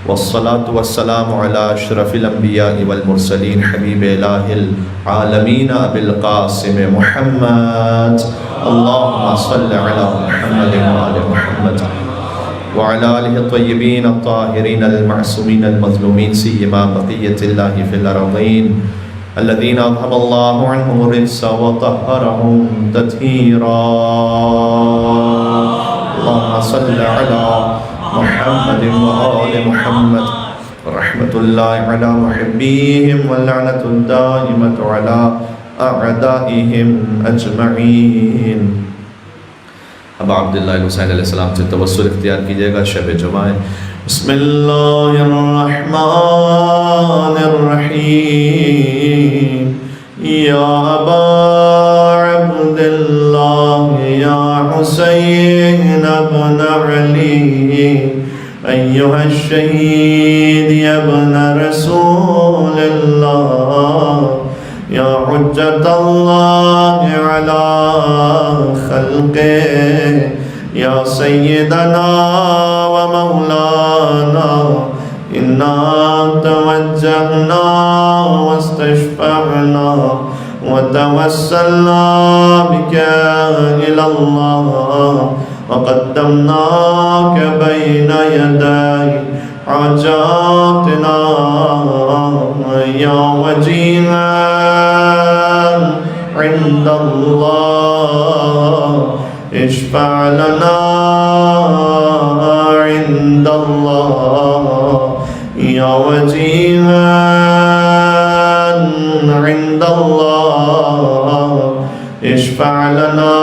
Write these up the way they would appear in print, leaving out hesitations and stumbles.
والصلاة والسلام على أشرف الأنبياء والمرسلين حبيب إله العالمين أبي القاسم محمد اللهم صل على محمد وآل محمد وعلى آله الطيبين الطاهرين المعصومين المظلومين سيما بقية الله في الأرضين الذين أذهب الله عنهم الرجس وطهرهم تطهيرا اللهم صل على محمد وآل محمد رحمة الله على محبيهم واللعنة الدائمة على أعدائهم أجمعين. اب عبداللہ حسین علیہ السلام سے توسل اختیار کیجئے گا. شب جمعہ بسم اللہ الرحمن الرحیم. یا ابا عبداللہ یا حسین ابن علی ایہا الشہید ابن رسول اللہ یا حجت اللہ علی خلقه یا سیدنا و مولانا انا توجہنا واستشفعنا وتوسلنا بك إلى الله وقدمناك بين يدي حاجاتنا يا وجيها عند الله اشفع لنا عند الله يا وجيها عند الله اشفع لنا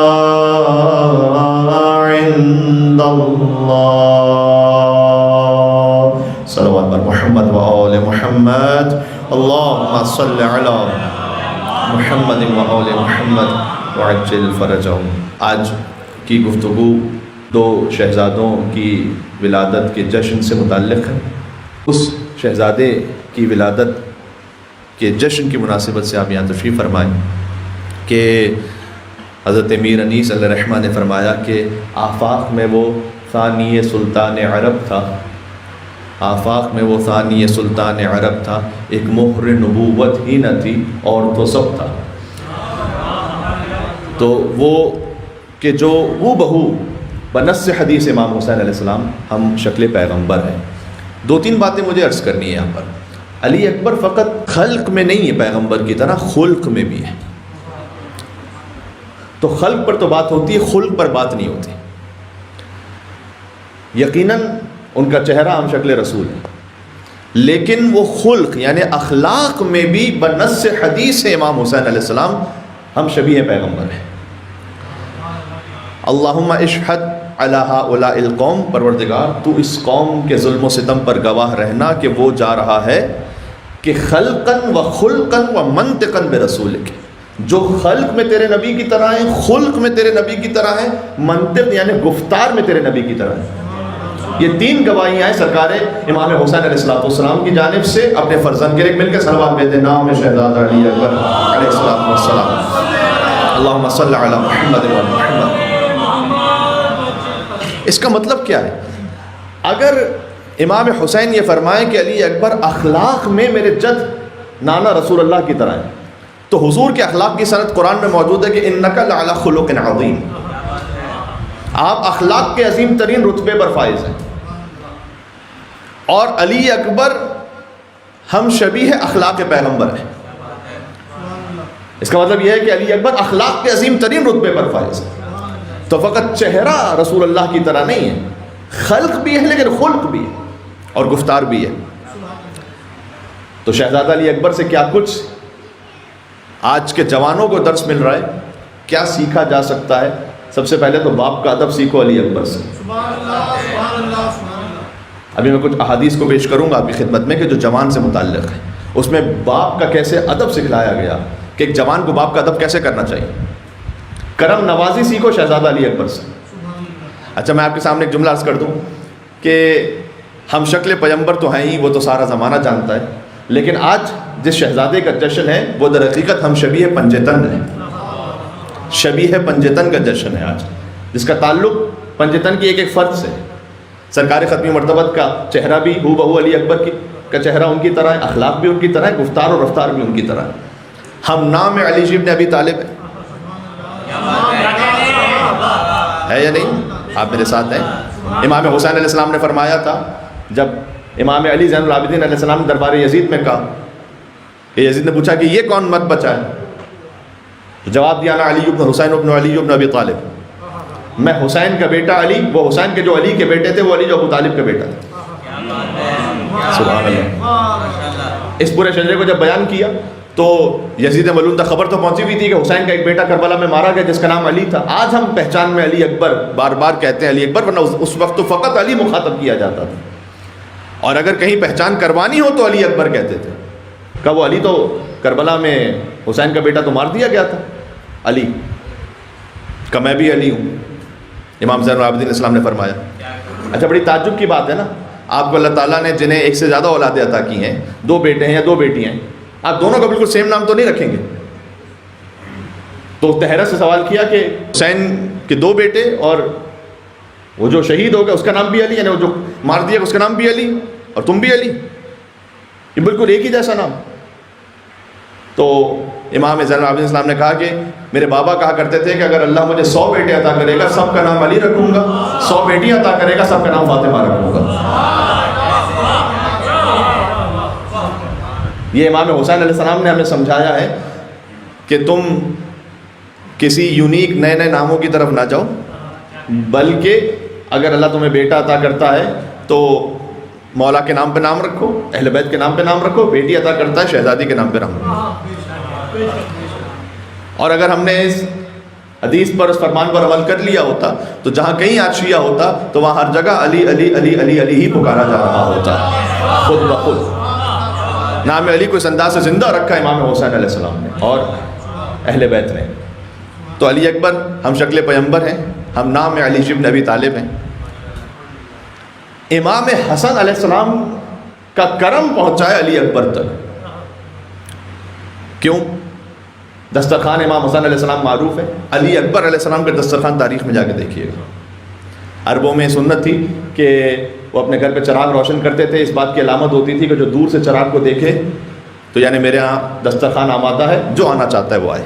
عند الله. صلوات بر محمد و آل محمد. اللهم صل على محمد و آل محمد وعجل فرجهم. آج کی گفتگو دو شہزادوں کی ولادت کے جشن سے متعلق ہے. اس شہزادے کی ولادت کے جشن کی مناسبت سے آپ یہاں تشریف فرمائیں کہ حضرت امیر انیس علیہ الرحمہ نے فرمایا کہ آفاق میں وہ ثانی سلطان عرب تھا. آفاق میں وہ ثانی سلطان عرب تھا. ایک مہر نبوت ہی نہ تھی اور تو سب تھا. تو وہ کہ جو وہ بہو بنص حدیث امام حسین علیہ السلام ہم شکل پیغمبر ہیں. دو تین باتیں مجھے عرض کرنی ہے یہاں پر. علی اکبر فقط خلق میں نہیں ہے پیغمبر کی طرح، خلق میں بھی ہے. تو خلق پر تو بات ہوتی ہے، خلق پر بات نہیں ہوتی. یقیناً ان کا چہرہ ہم شکل رسول ہے، لیکن وہ خلق یعنی اخلاق میں بھی بنص حدیث امام حسین علیہ السلام ہم شبیہ پیغمبر ہیں. اللہم اشہد علی ہؤلاء القوم، پروردگار تو اس قوم کے ظلم و ستم پر گواہ رہنا کہ وہ جا رہا ہے کہ خلقاً و خلقاً و منطقاً برسولک، جو خلق میں تیرے نبی کی طرح ہیں، خلق میں تیرے نبی کی طرح ہیں، منطق یعنی گفتار میں تیرے نبی کی طرح ہیں. یہ تین گواہیاں ہیں سرکار امام حسین علیہ السلام کی جانب سے اپنے فرزند کے لیے. مل کے صلوات بھیجتے نام شہزادہ علی اکبر علیہ السلام. اللہم صل علی محمد و محمد. اس کا مطلب کیا ہے؟ اگر امام حسین یہ فرمائیں کہ علی اکبر اخلاق میں میرے جد نانا رسول اللہ کی طرح ہیں، تو حضور کے اخلاق کی صنعت قرآن میں موجود ہے کہ انک لعلی خلق عظیم. آپ اخلاق کے عظیم ترین رتبے پر فائز ہیں. اور علی اکبر ہم شبیہ اخلاق پیغمبر ہیں. اس کا مطلب یہ ہے کہ علی اکبر اخلاق کے عظیم ترین رتبے پر فائز ہے. تو فقط چہرہ رسول اللہ کی طرح نہیں ہے، خلق بھی ہے لیکن خلق بھی ہے اور گفتار بھی ہے. تو شہزادہ علی اکبر سے کیا کچھ آج کے جوانوں کو درس مل رہا ہے، کیا سیکھا جا سکتا ہے؟ سب سے پہلے تو باپ کا ادب سیکھو علی اکبر سے. ابھی میں کچھ احادیث کو پیش کروں گا آپ کی خدمت میں کہ جو جوان سے متعلق ہے. اس میں باپ کا کیسے ادب سکھلایا گیا کہ ایک جوان کو باپ کا ادب کیسے کرنا چاہیے. کرم نوازی سیکھو شہزادہ علی اکبر سے. اچھا میں آپ کے سامنے ایک جملہ عرض کر دوں کہ ہم شکل پیغمبر تو ہیں ہی، وہ تو سارا زمانہ جانتا ہے، لیکن آج جس شہزادے کا جشن ہے وہ در حقیقت ہم شبیہ پنجتن ہیں. شبیہ پنجتن کا جشن ہے آج، جس کا تعلق پنجتن کی ایک ایک فرد سے. سرکار ختمی مرتبت کا چہرہ بھی ہو بہو علی اکبر کا چہرہ ان کی طرح ہے، اخلاق بھی ان کی طرح ہے، گفتار اور رفتار بھی ان کی طرح ہے. ہم نام علی ابن ابی طالب ہے یا نہیں؟ آپ میرے ساتھ ہیں. امام حسین علیہ السلام نے فرمایا تھا جب امام علی زین العابدین علیہ السلام نے دربار یزید میں کہا کہ یزید نے پوچھا کہ یہ کون مت بچا ہے، تو جواب دیا نا علی ابن حسین ابن علی ابن ابی طالب، میں حسین کا بیٹا علی، وہ حسین کے جو علی کے بیٹے تھے، وہ علی جو ابو طالب کا بیٹا تھا. سبحان اللہ. اس پورے شجرے کو جب بیان کیا تو یزید ملعون تک خبر تو پہنچی ہوئی تھی کہ حسین کا ایک بیٹا کربلا میں مارا گیا جس کا نام علی تھا. آج ہم پہچان میں علی اکبر بار بار کہتے ہیں علی اکبر، ورنہ اس وقت تو فقط علی مخاطب کیا جاتا تھا، اور اگر کہیں پہچان کروانی ہو تو علی اکبر کہتے تھے. کہ وہ علی تو کربلا میں حسین کا بیٹا تو مار دیا گیا تھا، علی کہ میں بھی علی ہوں. امام زین العابدین السلام نے فرمایا. اچھا، بڑی تعجب کی بات ہے نا، آپ کو اللہ تعالیٰ نے جنہیں ایک سے زیادہ اولادیں عطا کی ہیں، 2 بیٹے ہیں یا 2 بیٹیاں ہیں، آپ دونوں کا بالکل سیم نام تو نہیں رکھیں گے. تو تہرہ سے سوال کیا کہ حسین کے 2 بیٹے اور وہ جو شہید ہو گیا اس کا نام بھی علی، یعنی وہ جو مار دیا اس کا نام بھی علی اور تم بھی علی، یہ بالکل ایک ہی جیسا نام. تو امام زین العابدین السلام نے کہا کہ میرے بابا کہا کرتے تھے کہ اگر اللہ مجھے 100 بیٹے عطا کرے گا سب کا نام علی رکھوں گا، 100 بیٹیاں عطا کرے گا سب کا نام فاطمہ رکھوں گا. یہ امام حسین علیہ السلام نے ہمیں سمجھایا ہے کہ تم کسی یونیک نئے نئے ناموں کی طرف نہ جاؤ، بلکہ اگر اللہ تمہیں بیٹا عطا کرتا ہے تو مولا کے نام پہ نام رکھو، اہل بیت کے نام پہ نام رکھو، بیٹی عطا کرتا ہے شہزادی کے نام پہ نام رکھو. اور اگر ہم نے اس حدیث پر، اس فرمان پر عمل کر لیا ہوتا تو جہاں کہیں آج شیعہ ہوتا تو وہاں ہر جگہ علی علی علی علی علی ہی پکارا جا رہا ہوتا خود بخود. نام علی کو اس انداز سے زندہ رکھا امام حسین علیہ السلام نے اور اہل بیت نے. تو علی اکبر ہم شکل پیغمبر ہیں، ہم نام علی ابن ابی طالب ہیں. امام حسن علیہ السلام کا کرم پہنچایا علی اکبر تک. کیوں؟ دسترخوان امام حسن علیہ السلام معروف ہے، علی اکبر علیہ السلام کا دسترخوان تاریخ میں جا کے دیکھیے گا. عربوں میں سنت تھی کہ وہ اپنے گھر پہ چراغ روشن کرتے تھے، اس بات کی علامت ہوتی تھی کہ جو دور سے چراغ کو دیکھے تو یعنی میرے ہاں دسترخوان آمادہ ہے، جو آنا چاہتا ہے وہ آئے.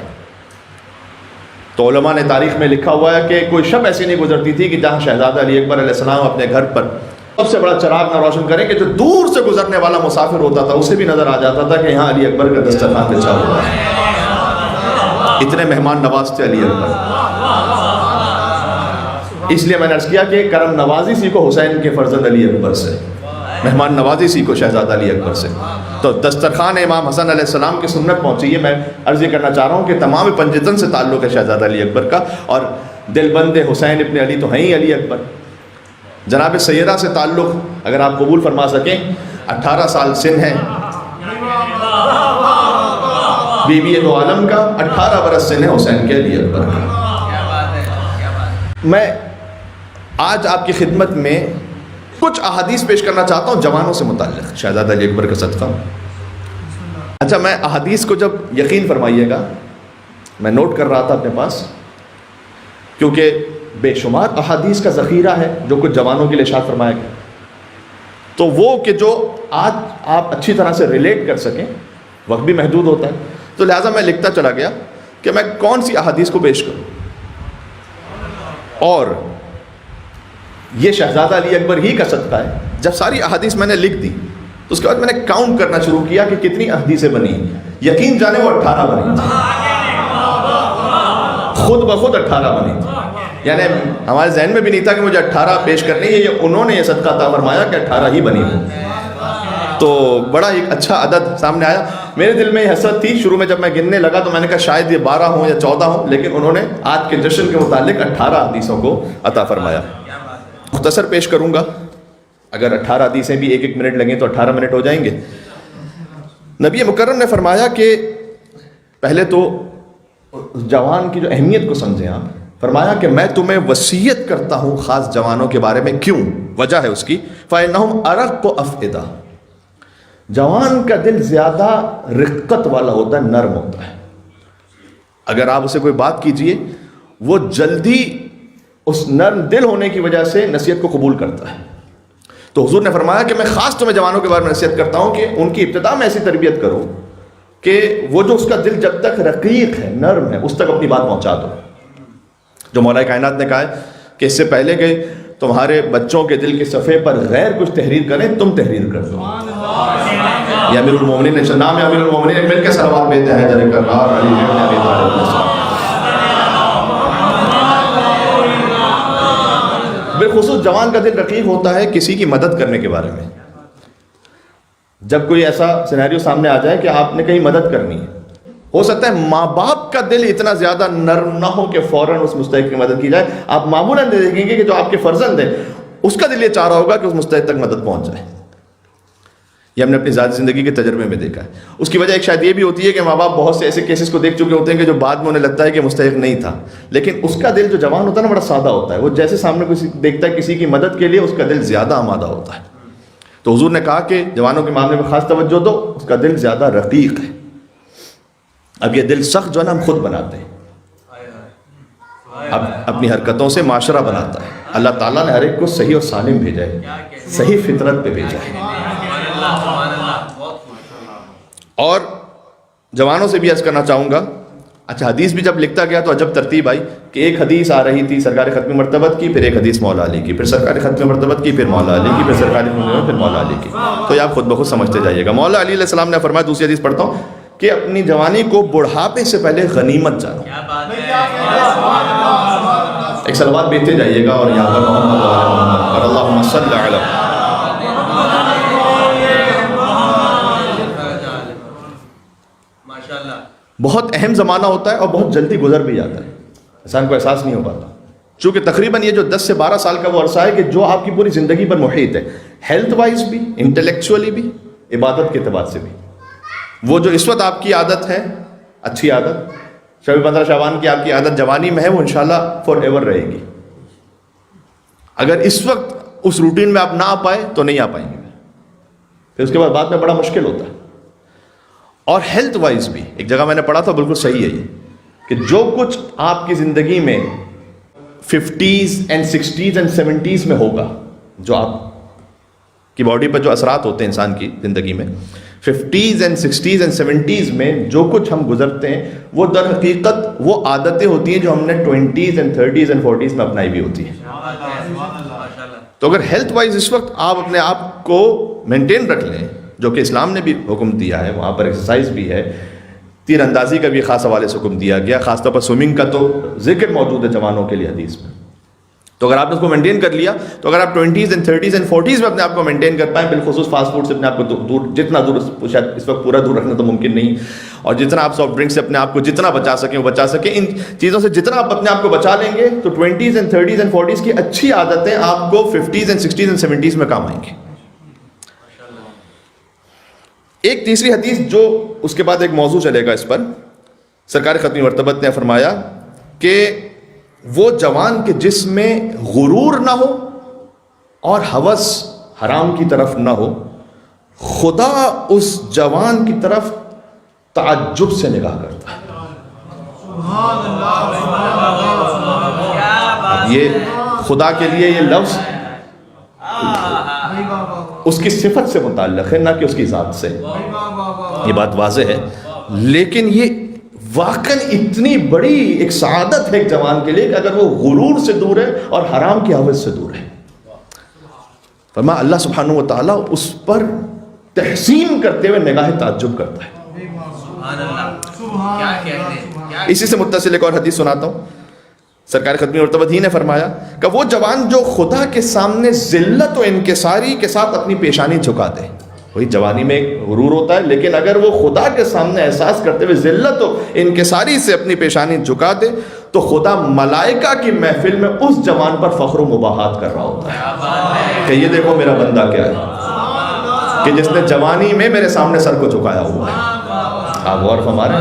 تو علماء نے تاریخ میں لکھا ہوا ہے کہ کوئی شب ایسی نہیں گزرتی تھی کہ جہاں شہزادہ علی اکبر علیہ السلام اپنے گھر پر سب سے بڑا چراغ نہ روشن کریں کہ جو دور سے گزرنے والا مسافر ہوتا تھا اسے بھی نظر آ جاتا تھا کہ یہاں علی اکبر کا دسترخوان بچھا ہوا ہے. اتنے مہمان نواز تھے علی اکبر. اس لیے میں نے عرض کیا کہ کرم نوازی سیکھو حسین کے فرزند علی اکبر سے، مہمان نوازی سیکھو شہزادہ علی اکبر سے. تو دسترخوان امام حسن علیہ السلام کی سنت پہنچی ہے. میں عرض یہ کرنا چاہ رہا ہوں کہ تمام پنجتن سے تعلق ہے شہزادہ علی اکبر کا، اور دل بند حسین ابن علی تو ہیں ہی علی اکبر. جناب سیدہ سے تعلق اگر آپ قبول فرما سکیں، 18 سال سن ہے بی بی دو عالم کا، 18 برس سن ہے حسین کے علی اکبر کا. میں آج آپ کی خدمت میں کچھ احادیث پیش کرنا چاہتا ہوں جوانوں سے متعلق شہزادہ علی اکبر کا صدقہ. اچھا، میں احادیث کو جب یقین فرمائیے گا، میں نوٹ کر رہا تھا اپنے پاس کیونکہ بے شمار احادیث کا ذخیرہ ہے جو کچھ جوانوں کے لیے ارشاد فرمایا گیا، تو وہ کہ جو آج آپ اچھی طرح سے ریلیٹ کر سکیں، وقت بھی محدود ہوتا ہے، تو لہٰذا میں لکھتا چلا گیا کہ میں کون سی احادیث کو پیش کروں. اور یہ شہزادہ علی اکبر ہی کا صدقہ ہے. جب ساری احادیث میں نے لکھ دی تو اس کے بعد میں نے کاؤنٹ کرنا شروع کیا کہ کتنی احادیثیں بنی. یقین جانے وہ 18 بنی تھی، خود بخود 18 بنی تھی. یعنی ہمارے ذہن میں بھی نہیں تھا کہ مجھے 18 پیش کرنی ہے، یہ انہوں نے یہ صدقہ عطا فرمایا کہ 18 ہی بنی ہوں. تو بڑا ایک اچھا عدد سامنے آیا. میرے دل میں یہ حسرت تھی شروع میں، جب میں گننے لگا تو میں نے کہا شاید یہ 12 ہوں یا 14 ہوں، لیکن انہوں نے آج کے جشن کے متعلق 18 حدیثوں کو عطا فرمایا. مختصر پیش کروں گا، اگر 18 حدیثیں بھی 1-1 منٹ لگیں تو 18 منٹ ہو جائیں گے. نبی مکرم نے فرمایا کہ پہلے تو جوان کی جو اہمیت کو سمجھیں آپ. فرمایا کہ میں تمہیں وصیت کرتا ہوں خاص جوانوں کے بارے میں. کیوں؟ وجہ ہے اس کی، فَإِنَّهُمْ أَرَقُّ أَفْئِدَةً. جوان کا دل زیادہ رقت والا ہوتا ہے، نرم ہوتا ہے. اگر آپ اسے کوئی بات کیجئے وہ جلدی اس نرم دل ہونے کی وجہ سے نصیحت کو قبول کرتا ہے. تو حضور نے فرمایا کہ میں خاص تمہیں جوانوں کے بارے میں نصیحت کرتا ہوں کہ ان کی ابتدا میں ایسی تربیت کرو کہ وہ جو اس کا دل جب تک رقیق ہے، نرم ہے، اس تک اپنی بات پہنچا دو. جو مولا کائنات نے کہا ہے کہ اس سے پہلے کہ تمہارے بچوں کے دل کے صفحے پر غیر کچھ تحریر کریں، تم تحریر کر دو. یہ امیر المومنین نے نام ہے، امیر المومنین مل کے صلوات بھیجتے ہیں حیدر کرار علی بن ابی طالب علیہ السلام. بالخصوص جوان کا دل رقیق ہوتا ہے کسی کی مدد کرنے کے بارے میں. جب کوئی ایسا سینیریو سامنے آ جائے کہ آپ نے کہیں مدد کرنی ہے، ہو سکتا ہے ماں باپ کا دل اتنا زیادہ نرم نہ ہو کہ فوراً اس مستحق کی مدد کی جائے. آپ معمولاً دیکھیں گے کہ جو آپ کے فرزند ہیں اس کا دل یہ چاہ رہا ہوگا کہ اس مستحق تک مدد پہنچ جائے. یہ ہم نے اپنی ذاتی زندگی کے تجربے میں دیکھا ہے. اس کی وجہ ایک شاید یہ بھی ہوتی ہے کہ ماں باپ بہت سے ایسے کیسز کو دیکھ چکے ہوتے ہیں کہ جو بعد میں انہیں لگتا ہے کہ مستحق نہیں تھا، لیکن اس کا دل جو جوان ہوتا ہے نا بڑا سادہ ہوتا ہے. وہ جیسے سامنے کسی دیکھتا ہے کسی کی مدد کے لیے، اس کا دل زیادہ آمادہ ہوتا ہے. تو حضور نے کہا کہ جوانوں کے معاملے میں خاص توجہ دو، اس کا دل زیادہ رقیق ہے. اب یہ دل سخت جو ہے نا ہم خود بناتے ہیں، اب اپنی حرکتوں سے معاشرہ بناتا ہے. اللہ تعالیٰ نے ہر ایک کو صحیح اور سالم بھیجا ہے، صحیح فطرت پہ بھیجا ہے. اور جوانوں سے بھی عرض کرنا چاہوں گا، اچھا حدیث بھی جب لکھتا گیا تو عجب ترتیب آئی کہ ایک حدیث آ رہی تھی سرکار ختم مرتبت کی، پھر ایک حدیث مولا علی کی، پھر سرکار ختم مرتبت کی، پھر مولا علی کی، پھر سرکار ختم پھر مولا علی کی. تو یہ آپ خود بخود سمجھتے جائیے گا. مولا علی علیہ السلام نے فرمایا، دوسری حدیث پڑھتا ہوں، کہ اپنی جوانی کو بڑھاپے سے پہلے غنیمت جانو. ایک صلوات بیچتے جائیے گا اور یہاں پر محمد اور اللہم صلی علی. بہت اہم زمانہ ہوتا ہے اور بہت جلدی گزر بھی جاتا ہے، انسان کو احساس نہیں ہو پاتا. چونکہ تقریباً یہ جو 10 سے 12 سال کا وہ عرصہ ہے کہ جو آپ کی پوری زندگی پر محیط ہے، ہیلتھ وائز بھی، انٹلیکچولی بھی، عبادت کے اعتبار سے بھی. وہ جو اس وقت آپ کی عادت ہے، اچھی عادت، شب 15 شعبان کی آپ کی عادت جوانی میں ہے، وہ انشاءاللہ فار ایور رہے گی. اگر اس وقت اس روٹین میں آپ نہ آ پائے تو نہیں آ پائیں گے، پھر اس کے بعد میں بڑا مشکل ہوتا ہے. اور ہیلتھ وائز بھی ایک جگہ میں نے پڑھا تھا، بالکل صحیح ہے یہ، کہ جو کچھ آپ کی زندگی میں 50s and 60s and 70s میں ہوگا، جو آپ کی باڈی پر جو اثرات ہوتے ہیں انسان کی زندگی میں 50s and 60s and 70s میں جو کچھ ہم گزرتے ہیں، وہ در حقیقت وہ عادتیں ہوتی ہیں جو ہم نے 20s and 30s and 40s میں اپنائی بھی ہوتی ہیں. تو اگر ہیلتھ وائز اس وقت آپ اپنے آپ کو مینٹین رکھ لیں، جو کہ اسلام نے بھی حکم دیا ہے، وہاں پر ایکسرسائز بھی ہے، تیر اندازی کا بھی خاص حوالے سے حکم دیا گیا، خاص طور پر سوئمنگ کا تو ذکر موجود ہے جوانوں کے لیے حدیث میں. تو اگر آپ نے اس کو مینٹین کر لیا، تو اگر آپ 20s and 30s and 40s میں اپنے آپ کو مینٹین کر پائیں، بالخصوص فاسٹ فوڈ سے اپنے آپ کو دور، جتنا دور، شاید اس وقت پورا دور رکھنا تو ممکن نہیں، اور جتنا آپ سافٹ ڈرنک سے اپنے آپ کو جتنا بچا سکیں وہ بچا سکیں. ان چیزوں سے جتنا آپ اپنے آپ کو بچا لیں گے تو 20s and 30s and 40s کی اچھی عادتیں آپ کو 50s and 60s and 70s میں کام آئیں گے. ایک تیسری حدیث جو اس کے بعد ایک موضوع چلے گا اس پر، سرکار ختم مرتبت نے فرمایا کہ وہ جوان کے جسم میں غرور نہ ہو اور ہوس حرام کی طرف نہ ہو، خدا اس جوان کی طرف تعجب سے نگاہ کرتا ہے. اب یہ خدا کے لیے یہ لفظ اس کی صفت سے متعلق ہے، نہ کہ اس کی ذات سے. یہ بات واضح ہے، لیکن یہ واقعاً اتنی بڑی ایک سعادت ہے ایک جوان کے لیے کہ اگر وہ غرور سے دور ہے اور حرام کی ہوس سے دور ہے. فرمایا اللہ سبحانہ و تعالیٰ اس پر تحسین کرتے ہوئے نگاہ تعجب کرتا ہے. اسی سے متصل ایک اور حدیث سناتا ہوں. سرکار ختم مرتبت ہی نے فرمایا کہ وہ جوان جو خدا کے سامنے ذلت و انکساری کے ساتھ اپنی پیشانی جھکا دے، وہی جوانی میں ایک غرور ہوتا ہے، لیکن اگر وہ خدا کے سامنے احساس کرتے ہوئے ذلت و انکساری سے اپنی پیشانی جھکا دے تو خدا ملائکہ کی محفل میں اس جوان پر فخر و مباحات کر رہا ہوتا ہے کہ یہ دیکھو میرا بندہ کیا ہے، کہ جس نے جوانی میں میرے سامنے سر کو جھکایا ہوا ہے. آپ غور فرمائیں،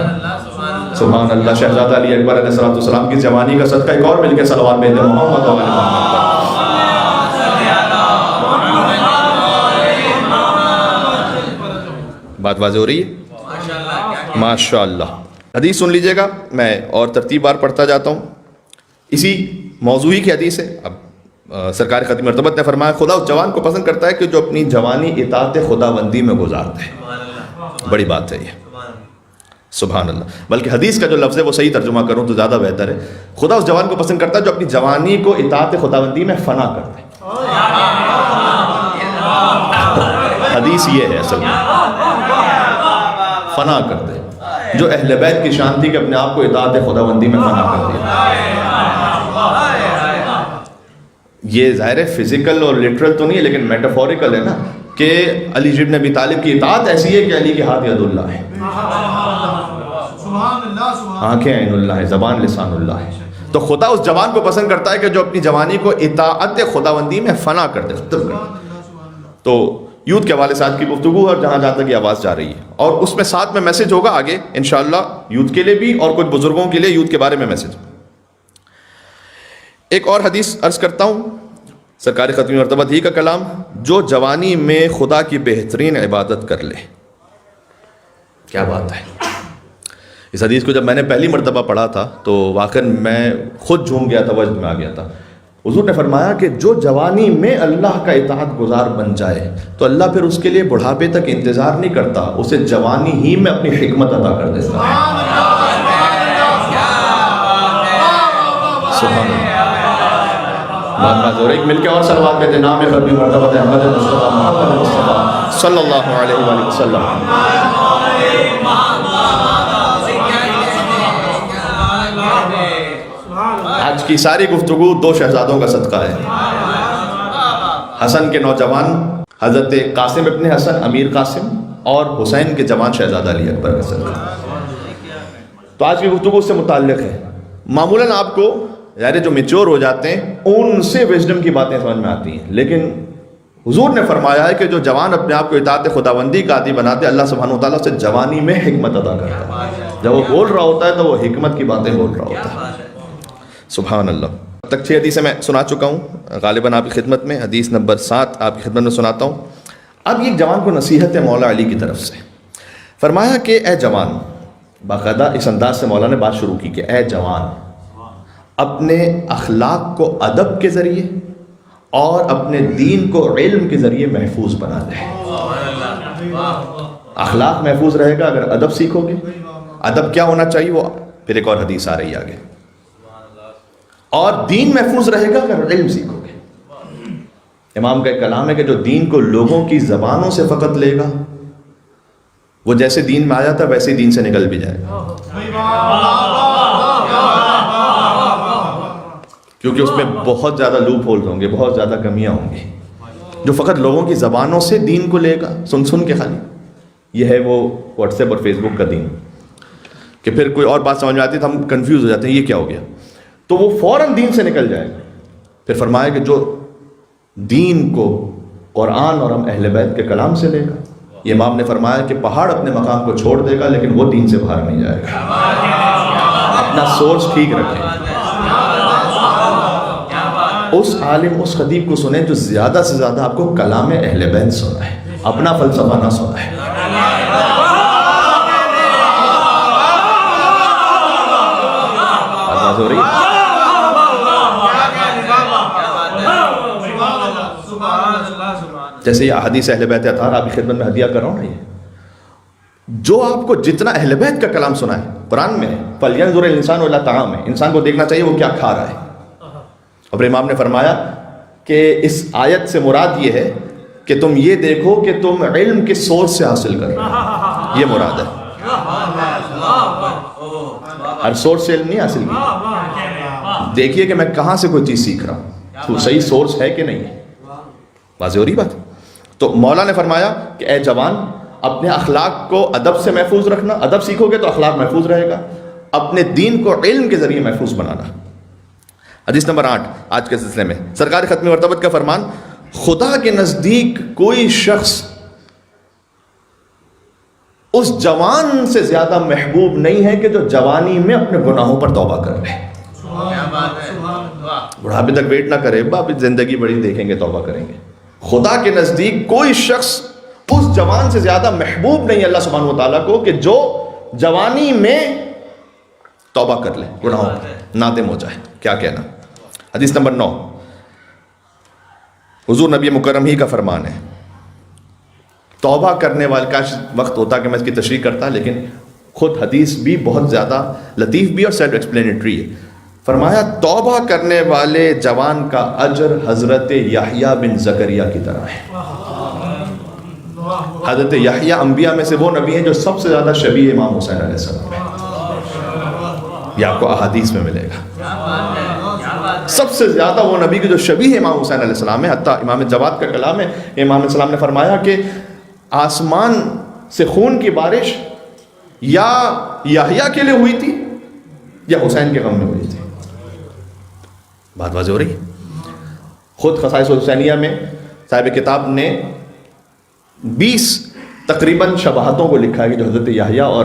سبحان اللہ. شہزادہ علی اکبر علیہ السلام کی جوانی کا صدقہ ایک اور مل کے صلوات بھیجیں محمد و محمد. بات واضح ہو رہی ہے؟ ماشاء اللہ. حدیث سن لیجئے گا، میں اور ترتیب بار پڑھتا جاتا ہوں. اسی موضوعی کی حدیث ہے. اب سرکار ختم مرتبت نے فرمایا خدا اس جوان کو پسند کرتا ہے کہ جو اپنی جوانی اطاعت خداوندی میں گزارتا ہے. بڑی بات ہے یہ، سبحان اللہ. بلکہ حدیث کا جو لفظ ہے وہ صحیح ترجمہ کروں تو زیادہ بہتر ہے. خدا اس جوان کو پسند کرتا ہے جو اپنی جوانی کو اطاعت خداوندی میں فنا کرتا ہے. حدیث یہ ہے اصل میں، فنا کرتے ہیں. جو اہل بیت کی شان تھی کہ اپنے آپ کو اطاعت خداوندی میں فنا کر دیا. یہ ظاہر ہے فزیکل اور لٹرل تو نہیں ہے لیکن میٹافوریکل ہے نا، کہ علی بن ابی طالب کی اطاعت ایسی ہے کہ علی کے ہاتھ ید اللہ ہے، آنکھیں عین اللہ ہے، زبان لسان اللہ ہے. تو خدا اس جوان کو پسند کرتا ہے کہ جو اپنی جوانی کو اطاعت خداوندی میں فنا کر دے. تو یوتھ کے حوالے سے آج کی گفتگو اور جہاں تک یہ آواز جا رہی ہے، اور اس میں ساتھ میں میسج ہوگا آگے انشاءاللہ یوتھ کے لیے بھی اور کچھ بزرگوں کے لیے یوتھ کے بارے میں میسج. ایک اور حدیث عرض کرتا ہوں، سرکار ختم مرتبہ ہی کا کلام، جو جوانی میں خدا کی بہترین عبادت کر لے. کیا بات ہے. اس حدیث کو جب میں نے پہلی مرتبہ پڑھا تھا تو واقعاً میں خود جھوم گیا تھا، وجد میں آ گیا تھا. حضور نے فرمایا کہ جو جوانی میں اللہ کا اطاعت گزار بن جائے تو اللہ پھر اس کے لیے بڑھاپے تک انتظار نہیں کرتا، اسے جوانی ہی میں اپنی حکمت عطا کر دیتا ہے. سبحان اللہ. بات ہو رہی، مل کے اور صلوات کہتے ہیں نام ختم مرتبہ احمد مصطفیٰ محمد مصطفیٰ صلی اللہ علیہ وآلہ وسلم. آج کی ساری گفتگو دو شہزادوں کا صدقہ ہے. حسن کے نوجوان حضرت قاسم ابن حسن امیر قاسم اور حسین کے جوان شہزادہ علی اکبر کا صدقہ. تو آج کی گفتگو اس سے متعلق ہے. معمولاً آپ کو یعنی جو میچور ہو جاتے ہیں ان سے وزڈم کی باتیں سمجھ میں آتی ہیں، لیکن حضور نے فرمایا ہے کہ جو جوان اپنے آپ کو اطاعت خداوندی کا عادی بناتے اللہ سبحانہ و تعالیٰ سے جوانی میں حکمت عطا کرتا ہے. جب وہ بول رہا ہوتا ہے تو وہ حکمت کی باتیں بول رہا ہوتا ہے. سبحان اللہ. اب تک 6 حدیثیں میں سنا چکا ہوں غالباً آپ کی خدمت میں. حدیث نمبر 7 آپ کی خدمت میں سناتا ہوں. اب یہ جوان کو نصیحت ہے مولا علی کی طرف سے. فرمایا کہ اے جوان، باقاعدہ اس انداز سے مولا نے بات شروع کی کہ اے جوان، اپنے اخلاق کو ادب کے ذریعے اور اپنے دین کو علم کے ذریعے محفوظ بنا لے. اخلاق محفوظ رہے گا اگر ادب سیکھو گے. ادب کیا ہونا چاہیے وہ پھر ایک اور حدیث آ رہی ہے آگے. اور دین محفوظ رہے گا اگر علم سیکھو گے. امام کا ایک کلام ہے کہ جو دین کو لوگوں کی زبانوں سے فقط لے گا وہ جیسے دین میں آ جاتا ہے ویسے ہی دین سے نکل بھی جائے گا، کیونکہ اس میں بہت زیادہ لوپ ہولز ہوں گے، بہت زیادہ کمیاں ہوں گی. جو فقط لوگوں کی زبانوں سے دین کو لے گا سن کے خالی، یہ ہے وہ واٹس ایپ اور فیس بک کا دین، کہ پھر کوئی اور بات سمجھ میں آتی ہے تو ہم کنفیوز ہو جاتے ہیں یہ کیا ہو گیا، تو وہ فوراً دین سے نکل جائے گا. پھر فرمایا کہ جو دین کو قرآن اور ہم اہل بیت کے کلام سے لے گا، یہ امام نے فرمایا کہ پہاڑ اپنے مقام کو چھوڑ دے گا لیکن وہ دین سے باہر نہیں جائے گا. اپنا سورس ٹھیک رکھیں. اس عالم اس خطیب کو سنیں جو زیادہ سے زیادہ آپ کو کلام اہل بیت سنا ہے، اپنا فلسفہ نہ سنا ہے. آواز ہو رہی ہے؟ جیسے یہ احادیث اہل بیت اطہار آپ کی خدمت میں ہدیہ کر رہا ہوں نا، یہ جو آپ کو جتنا اہل بیت کا کلام سنا ہے قرآن میں فَلْيَنْظُرِ الْإِنسَانُ إِلَىٰ طَعَامِهِ، انسان کو دیکھنا چاہیے وہ کیا کھا رہا ہے. اور امام نے فرمایا کہ اس آیت سے مراد یہ ہے کہ تم یہ دیکھو کہ تم علم کس سورس سے حاصل کر رہے ہو، یہ مراد ہے. ہر سورس سے علم نہیں حاصل کی، دیکھیے کہ میں کہاں سے کوئی چیز سیکھ رہا ہوں، تو صحیح سورس ہے کہ نہیں ہے. واضح ہو رہی بات؟ تو مولا نے فرمایا کہ اے جوان، اپنے اخلاق کو ادب سے محفوظ رکھنا. ادب سیکھو گے تو اخلاق محفوظ رہے گا. اپنے دین کو علم کے ذریعے محفوظ بنانا. حدیث نمبر 8 آج کے سلسلے میں سرکار ختم مرتبت کا فرمان، خدا کے نزدیک کوئی شخص اس جوان سے زیادہ محبوب نہیں ہے کہ جو جوانی میں اپنے گناہوں پر توبہ کر لے. بڑھاپے تک ویٹ نہ کرے، باپ زندگی بڑی دیکھیں گے توبہ کریں گے. خدا کے نزدیک کوئی شخص اس جوان سے زیادہ محبوب نہیں اللہ سبحانہ و تعالیٰ کو کہ جو جوانی میں توبہ کر لے، گناہوں پر نادم ہو جائے. کیا کہنا. حدیث نمبر 9 حضور نبی مکرم ہی کا فرمان ہے. توبہ کرنے والے کا وقت ہوتا کہ میں اس کی تشریح کرتا، لیکن خود حدیث بھی بہت زیادہ لطیف بھی اور سیلف ایکسپلینیٹری ہے. فرمایا توبہ کرنے والے جوان کا اجر حضرت یحییٰ بن زکریا کی طرح ہے. حضرت یحییٰ انبیاء میں سے وہ نبی ہیں جو سب سے زیادہ شبیہ امام حسین علیہ السلام ہیں. یہ آپ کو احادیث میں ملے گا. سب سے زیادہ وہ نبی کے جو شبیہ امام حسین علیہ السلام ہے. حتیٰ امام جواد کا کلام ہے، امام علیہ السلام نے فرمایا کہ آسمان سے خون کی بارش یا یحییٰ کے لیے ہوئی تھی یا حسین کے غم میں ہوئی تھی. بات واضح ہو رہی ہے. خود خصائص حسینیہ میں صاحب کتاب نے 20 تقریباً شباہتوں کو لکھا ہے کہ جو حضرت یحییٰ اور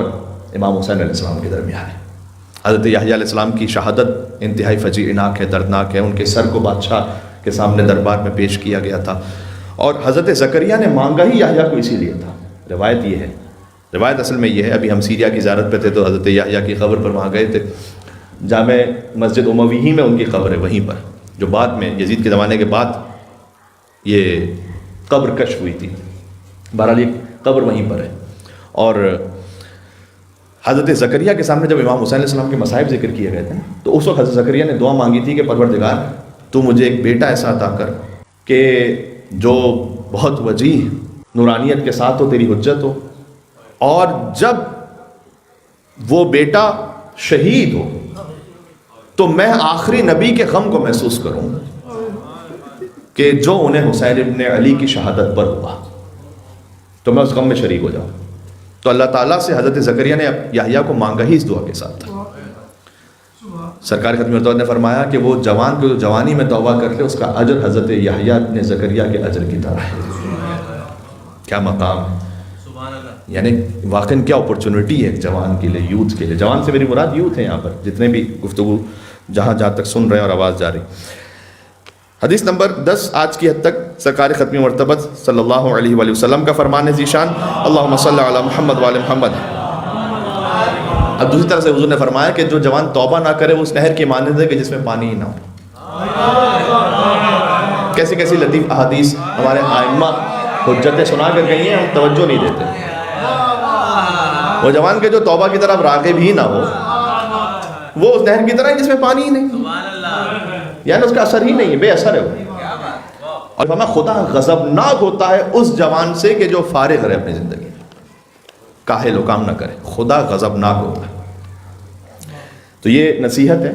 امام حسین علیہ السلام کے درمیان ہے. حضرت یحییٰ علیہ السلام کی شہادت انتہائی فجیعناک ہے، دردناک ہے. ان کے سر کو بادشاہ کے سامنے دربار میں پیش کیا گیا تھا، اور حضرت زکریا نے مانگا ہی یحییٰ کو اسی لیے تھا. روایت یہ ہے، روایت اصل میں یہ ہے، ابھی ہم سیریا کی زیارت پہ تھے تو حضرت یحییٰ کی قبر پر وہاں گئے تھے. جامع مسجد اموی ہی میں ان کی قبر ہے، وہیں پر جو بعد میں یزید کے زمانے کے بعد یہ قبر کشف ہوئی تھی. بہرحال یہ قبر وہیں پر ہے. اور حضرت زکریا کے سامنے جب امام حسین علیہ السلام کے مصائب ذکر کیے گئے تھے تو اس وقت حضرت زکریا نے دعا مانگی تھی کہ پروردگار تو مجھے ایک بیٹا ایسا عطا کر کہ جو بہت وجیح نورانیت کے ساتھ ہو، تیری حجت ہو، اور جب وہ بیٹا شہید ہو تو میں آخری نبی کے غم کو محسوس کروں کہ جو انہیں حسین ابن علی کی شہادت پر ہوا، تو میں اس غم میں شریک ہو جاؤں. تو اللہ تعالیٰ سے حضرت زکریا نے یحییٰ کو مانگا ہی اس دعا کے ساتھ تھا. سرکار ختم مرتبہ نے فرمایا کہ وہ جوان کو جو جوانی میں توبہ کر لے اس کا اجر حضرت یحییٰ ابن زکریا کے اجر کی طرح ہے. کیا مقام ہے، یعنی واقعاً کیا اپرچونٹی ہے ایک جوان کے لیے، یوتھ کے لیے. جوان سے میری مراد یوتھ ہیں یہاں پر جتنے بھی گفتگو جہاں تک سن رہے ہیں اور آواز جا رہی. حدیث نمبر 10 آج کی حد تک سرکار ختم مرتبہ صلی اللہ علیہ وآلہ وسلم کا فرمان ذیشان اللہم صلی علی محمد وآل محمد. اب دوسری طرح سے حضور نے فرمایا کہ جو جوان توبہ نہ کرے وہ اس نہر کی مانند ہے کہ جس میں پانی ہی نہ ہو. کیسی کیسی لطیف احادیث ہمارے آئمہ حجتیں سنا کر گئی ہیں، ہم توجہ نہیں دیتے. وہ جوان کے جو توبہ کی طرف راغب ہی نہ ہو وہ اس نہر کی طرح ہے جس میں پانی ہی نہیں، یعنی اس کا اثر ہی نہیں ہے، بے اثر ہے وہ. اور فرمایا خدا غضبناک ہوتا ہے اس جوان سے کہ جو فارغ رہے اپنی زندگی، کاہل و کام نہ کرے. خدا غضبناک ہوتا ہے. تو یہ نصیحت ہے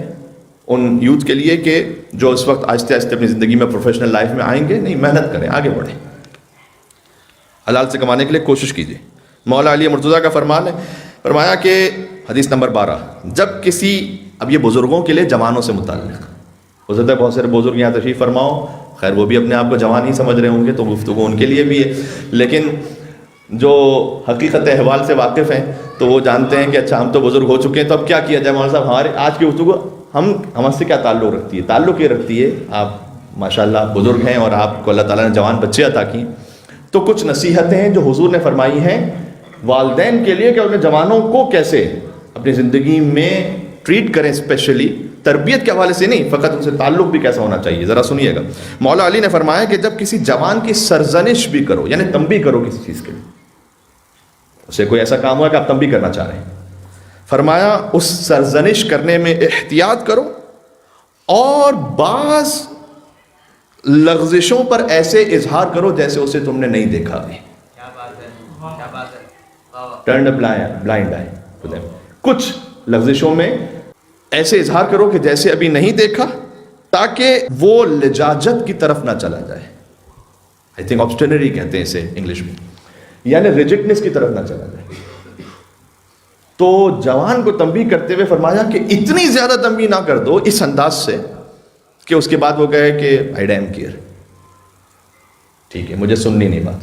ان یوتھ کے لیے کہ جو اس وقت آہستہ آہستہ اپنی زندگی میں پروفیشنل لائف میں آئیں گے، نہیں، محنت کریں، آگے بڑھیں، حلال سے کمانے کے لیے کوشش کیجیے. مولا علی مرتضیٰ کا فرمان ہے، فرمایا کہ حدیث نمبر 12 جب کسی، اب یہ بزرگوں کے لیے جوانوں سے متعلق، ہو سکتا ہے بہت سارے بزرگ یہاں تشریف فرماؤ، خیر وہ بھی اپنے آپ کو جوان ہی سمجھ رہے ہوں گے تو گفتگو ان کے لیے بھی ہے، لیکن جو حقیقت احوال سے واقف ہیں تو وہ جانتے ہیں کہ اچھا ہم تو بزرگ ہو چکے ہیں تو اب کیا کیا جائے. مولانا صاحب ہمارے آج کی گفتگو ہم سے کیا تعلق رکھتی ہے؟ تعلق یہ رکھتی ہے آپ ماشاءاللہ بزرگ ہیں اور آپ کو اللہ تعالیٰ نے جوان بچے عطا کی، تو کچھ نصیحتیں ہیں جو حضور نے فرمائی ہیں والدین کے لیے کہ انہیں جوانوں کو کیسے اپنی زندگی میں ٹریٹ کریں، اسپیشلی تربیت کے حوالے سے نہیں، فقط ان سے تعلق بھی کیسا ہونا چاہیے. ذرا سنیے گا. مولا علی نے فرمایا کہ جب کسی جوان کی سرزنش بھی کرو، یعنی تنبیہ کرو کسی چیز کے لیے، اسے کوئی ایسا کام ہوا کہ آپ تنبیہ کرنا چاہ رہے ہیں، فرمایا اس سرزنش کرنے میں احتیاط کرو اور بعض لغزشوں پر ایسے اظہار کرو جیسے اسے تم نے نہیں دیکھا بھی. ٹرن بلائنڈ آئی. کچھ لغزشوں میں ایسے اظہار کرو کہ جیسے ابھی نہیں دیکھا، تاکہ وہ لجاجت کی طرف نہ چلا جائے. آئی تھنک آبسٹینری کہتے ہیں اسے انگلش میں، یعنی ریجکٹنس کی طرف نہ چلا جائے. تو جوان کو تنبیہ کرتے ہوئے فرمایا کہ اتنی زیادہ تنبیہ نہ کر دو اس انداز سے کہ اس کے بعد وہ کہے کہ آئی ڈیم کیئر، ٹھیک ہے مجھے سننی نہیں بات.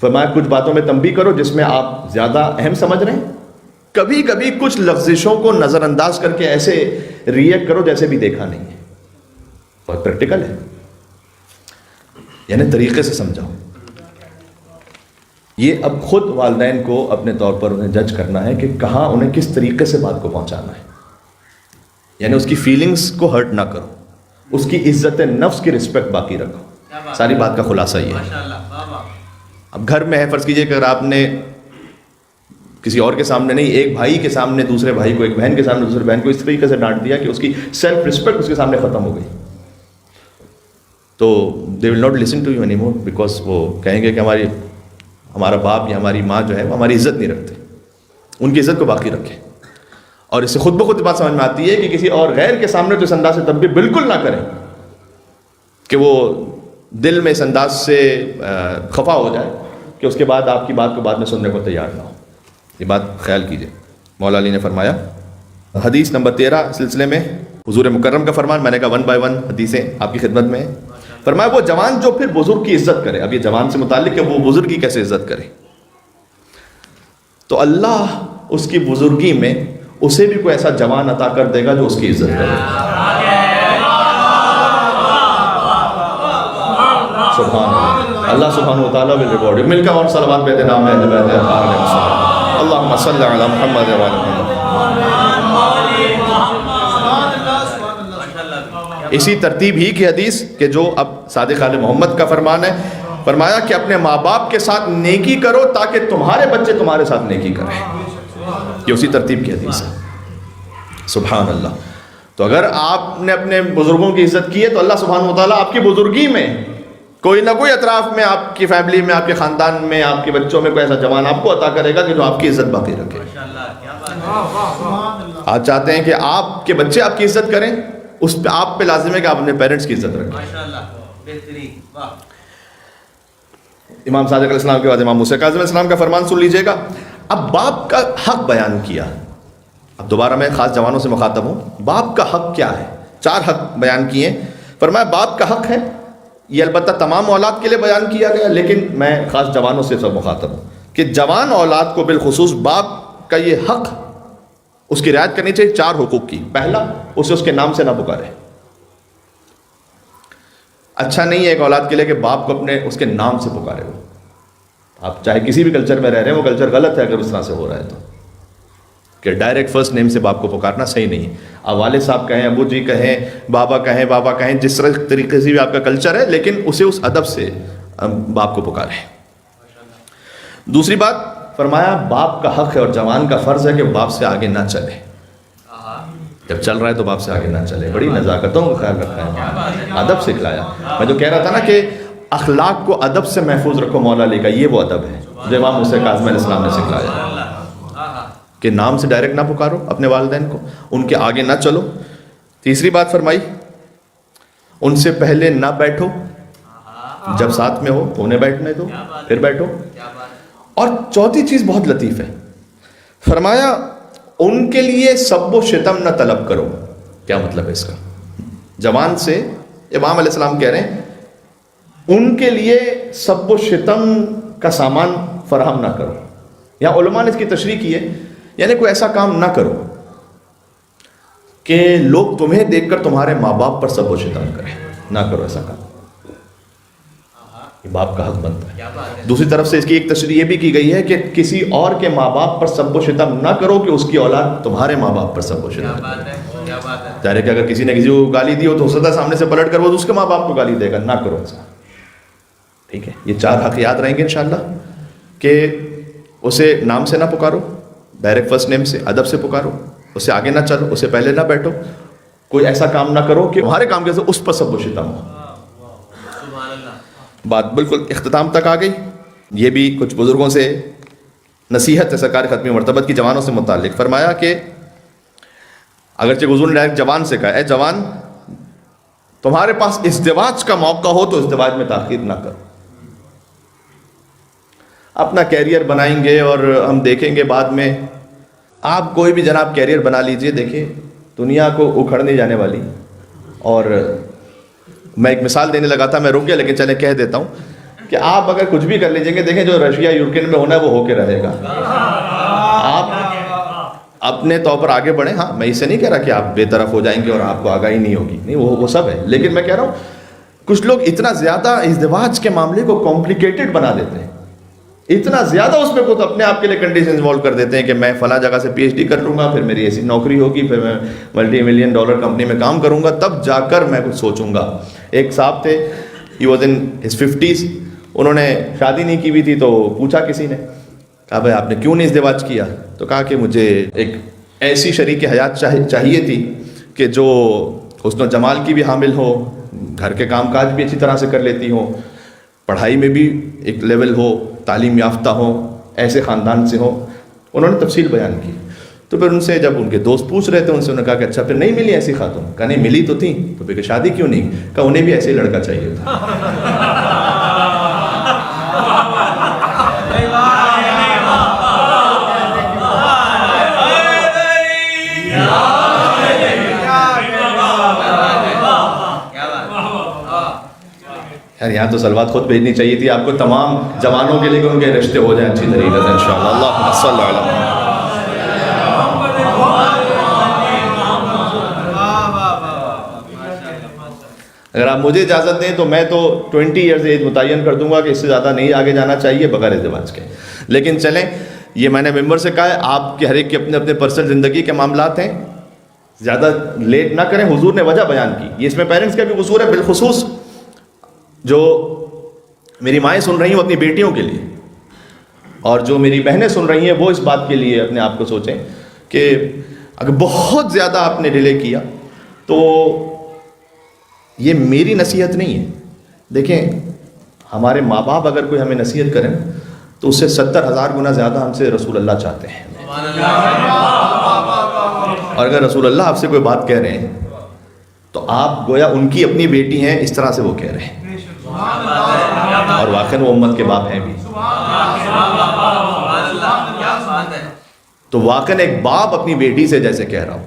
فرمایا کچھ باتوں میں تنبیہ کرو جس میں آپ زیادہ اہم سمجھ رہے ہیں، کبھی کبھی کچھ لغزشوں کو نظر انداز کر کے ایسے ریئیکٹ کرو جیسے بھی دیکھا نہیں ہے. بہت پریکٹیکل ہے، یعنی طریقے سے سمجھاؤ. یہ اب خود والدین کو اپنے طور پر انہیں جج کرنا ہے کہ کہاں انہیں کس طریقے سے بات کو پہنچانا ہے. یعنی اس کی فیلنگز کو ہرٹ نہ کرو، اس کی عزت نفس کی رسپیکٹ باقی رکھو. ساری بات کا خلاصہ یہ ہے. اب گھر میں ہے، فرض کیجئے کہ اگر آپ نے کسی اور کے سامنے نہیں، ایک بھائی کے سامنے دوسرے بھائی کو، ایک بہن کے سامنے دوسرے بہن کو اس طریقے سے ڈانٹ دیا کہ اس کی سیلف رسپیکٹ اس کے سامنے ختم ہو گئی، تو they will not listen to you any more, because وہ کہیں گے کہ ہمارا باپ یا ہماری ماں جو ہے وہ ہماری عزت نہیں رکھتے. ان کی عزت کو باقی رکھیں. اور اس سے خود بخود بات سمجھ میں آتی ہے کہ کسی اور غیر کے سامنے تو اس انداز سے تنبیہ بالکل نہ کریں کہ وہ دل میں اس انداز سے خفا ہو جائے کہ اس کے بعد آپ کی بات کو بعد میں سننے کو تیار نہ ہو. یہ بات خیال کیجئے. مولا علی نے فرمایا، حدیث نمبر 13 سلسلے میں حضور مکرم کا فرمان، میں نے کہا 1 by 1 حدیثیں آپ کی خدمت میں ہیں. فرمایا وہ جوان جو پھر بزرگ کی عزت کرے. اب یہ جوان سے متعلق ہے، وہ بزرگ کی کیسے عزت کرے، تو اللہ اس کی بزرگی میں اسے بھی کوئی ایسا جوان عطا کر دے گا جو اس کی عزت کرے. سبحان اللہ. اللہ سبحانہ و تعالیٰ will reward you. مل کر اور صلوات بیت نام اہل بیت اللہم صلی علی محمد و علی محمد. اسی ترتیب ہی کی حدیث کہ جو اب صادق آل محمد کا فرمان ہے، فرمایا کہ اپنے ماں باپ کے ساتھ نیکی کرو تاکہ تمہارے بچے تمہارے ساتھ نیکی کریں. یہ اسی ترتیب کی حدیث ہے. سبحان اللہ. تو اگر آپ نے اپنے بزرگوں کی عزت کی ہے تو اللہ سبحانہ و تعالیٰ آپ کی بزرگی میں کوئی نہ کوئی اطراف میں، آپ کی فیملی میں، آپ کے خاندان میں، آپ کے بچوں میں کوئی ایسا جوان آپ کو عطا کرے گا کہ جو آپ کی عزت باقی رکھے. آج چاہتے ہیں کہ آپ کے بچے آپ کی عزت کریں، اس پہ آپ پہ لازم ہے کہ آپ اپنے پیرنٹس کی عزت رکھیں. امام صادق علیہ السلام کے بعد امام موسیٰ کاظم علیہ السلام کا فرمان سن لیجئے گا. اب باپ کا حق بیان کیا. اب دوبارہ میں خاص جوانوں سے مخاطب ہوں. باپ کا حق کیا ہے؟ 4 حق بیان کیے. فرمایا باپ کا حق ہے، یہ البتہ تمام اولاد کے لیے بیان کیا گیا، لیکن میں خاص جوانوں سے سب مخاطب ہوں کہ جوان اولاد کو بالخصوص باپ کا یہ حق، اس کی رعایت کرنی چاہیے 4 حقوق کی. پہلا، اسے اس کے نام سے نہ پکارے. اچھا نہیں ہے ایک اولاد کے لیے کہ باپ کو اس کے نام سے پکارے. ہو آپ چاہے کسی بھی کلچر میں رہ رہے ہیں، وہ کلچر غلط ہے اگر اس طرح سے ہو رہا ہے تو، کہ ڈائریکٹ فرسٹ نیم سے باپ کو پکارنا صحیح نہیں ہے. اب والد صاحب کہیں، ابو جی کہیں، بابا کہیں، جس طریقے سے بھی آپ کا کلچر ہے، لیکن اسے اس ادب سے باپ کو پکارے. دوسری بات فرمایا باپ کا حق ہے اور جوان کا فرض ہے کہ باپ سے آگے نہ چلے. جب چل رہا ہے تو باپ سے آگے نہ چلے. بڑی نزاکتوں کا خیال رکھا ہے، ادب سکھلایا. میں جو کہہ رہا تھا نا کہ اخلاق کو ادب سے محفوظ رکھو، مولا علی کا یہ وہ ادب ہے جو امام موسیٰ کاظم علیہ السلام نے سکھلایا کہ نام سے ڈائریکٹ نہ پکارو اپنے والدین کو، ان کے آگے نہ چلو. تیسری بات فرمائی ان سے پہلے نہ بیٹھو، جب ساتھ میں ہو انہیں بیٹھنے دو پھر بیٹھو. اور چوتھی چیز بہت لطیف ہے، فرمایا ان کے لیے سب و شتم نہ طلب کرو. کیا مطلب ہے اس کا؟ جوان سے امام علیہ السلام کہہ رہے ہیں ان کے لیے سب و شتم کا سامان فراہم نہ کرو. یہاں علماء نے اس کی تشریح کی ہے، یعنی کوئی ایسا کام نہ کرو کہ لوگ تمہیں دیکھ کر تمہارے ماں باپ پر سب و شتم کریں. نہ کرو ایسا کام، یہ باپ کا حق بنتا ہے. دوسری طرف سے اس کی ایک تشریح یہ بھی کی گئی ہے کہ کسی اور کے ماں باپ پر سب و شتم نہ کرو کہ اس کی اولاد تمہارے ماں باپ پر سب و شتم کرے. ظاہر ہے کہ اگر کسی نے کسی کو گالی دی ہو تو ہو سکتا ہے سامنے سے پلٹ کر وہ اس کے ماں باپ کو گالی دے گا. نہ کرو ایسا. ٹھیک ہے، یہ 4 حق یاد رہیں گے انشاءاللہ کہ اسے نام سے نہ پکارو، ڈائریکٹ فرسٹ نیم سے ادب سے پکارو، اسے آگے نہ چلو، اسے پہلے نہ بیٹھو، کوئی ایسا کام نہ کرو کہ تمہارے کام کے سے اس پر سب و شتم ہو. بات بالکل اختتام تک آ گئی. یہ بھی کچھ بزرگوں سے نصیحت ہے سرکار ختمی مرتبت کی جوانوں سے متعلق. فرمایا کہ اگرچہ حضور نے ڈائریکٹ جوان سے کہا اے جوان تمہارے پاس ازدواج کا موقع ہو تو ازدواج میں تاخیر نہ کرو. اپنا کیریئر بنائیں گے اور ہم دیکھیں گے بعد میں. آپ کوئی بھی جناب کیریئر بنا لیجئے، دیکھیں دنیا کو اکھڑ نہیں جانے والی. اور میں ایک مثال دینے لگا تھا، میں رک گیا لیکن چلے کہہ دیتا ہوں کہ آپ اگر کچھ بھی کر لیجئیں گے، دیکھیں جو رشیا یورکین میں ہونا ہے وہ ہو کے رہے گا. آپ اپنے طور پر آگے بڑھیں. ہاں میں اسے نہیں کہہ رہا کہ آپ بے طرف ہو جائیں گے اور آپ کو آگاہی نہیں ہوگی، نہیں، وہ سب ہے. لیکن میں کہہ رہا ہوں کچھ لوگ اتنا زیادہ ازدواج کے معاملے کو کمپلیکیٹڈ بنا دیتے ہیں، اتنا زیادہ اس میں کو تو اپنے آپ کے لیے کنڈیشن انوالو کر دیتے ہیں کہ میں فلاں جگہ سے PhD کر لوں گا، پھر میری ایسی نوکری ہوگی، پھر میں $multi-million کمپنی میں کام کروں گا، تب جا کر میں کچھ سوچوں گا. ایک صاحب تھے he was in his 50s. انہوں نے شادی نہیں کی ہوئی تھی تو پوچھا کسی نے, کہا بھائی آپ نے کیوں نہیں ازدواج کیا؟ تو کہا کہ مجھے ایک ایسی شریک حیات چاہیے تھی کہ جو حسن و جمال کی بھی حامل ہو, گھر کے کام کاج بھی اچھی طرح سے کر لیتی ہو, پڑھائی میں بھی ایک لیول ہو, تعلیم یافتہ ہو, ایسے خاندان سے ہو. انہوں نے تفصیل بیان کی. تو پھر ان سے جب ان کے دوست پوچھ رہے تھے, ان سے انہوں نے کہا کہ اچھا پھر نہیں ملی ایسی خاتون؟ کہا نہیں ملی تو تھی, تو پھر شادی کیوں نہیں؟ کہا انہیں بھی ایسے ہی لڑکا چاہیے تھا. یار یہاں تو سلوات خود بھیجنی چاہیے تھی آپ کو تمام جوانوں کے لیے کہ ان کے رشتے ہو جائیں اچھی طریقے سے انشاءاللہ. اللہم صل علی. اگر آپ مجھے اجازت دیں تو میں تو 20 ایئرز ایج متعین کر دوں گا کہ اس سے زیادہ نہیں آگے جانا چاہیے بغیر ازدواج کے. لیکن چلیں, یہ میں نے ممبر سے کہا ہے, آپ کے ہر ایک کے اپنے اپنے پرسنل زندگی کے معاملات ہیں, زیادہ لیٹ نہ کریں. حضور نے وجہ بیان کی, یہ اس میں پیرنٹس کا بھی قصور ہے. بالخصوص جو میری مائیں سن رہی ہیں وہ اپنی بیٹیوں کے لیے, اور جو میری بہنیں سن رہی ہیں وہ اس بات کے لیے اپنے آپ کو سوچیں کہ اگر بہت زیادہ آپ نے ڈیلے کیا تو یہ میری نصیحت نہیں ہے. دیکھیں ہمارے ماں باپ اگر کوئی ہمیں نصیحت کریں تو اس سے 70,000 گنا زیادہ ہم سے رسول اللہ چاہتے ہیں. اور اگر رسول اللہ آپ سے کوئی بات کہہ رہے ہیں تو آپ گویا ان کی اپنی بیٹی ہیں, اس طرح سے وہ کہہ رہے ہیں, اور واقعاً وہ امت کے باپ ہیں بھی. تو واقعاً ایک باپ اپنی بیٹی سے جیسے کہہ رہا ہو,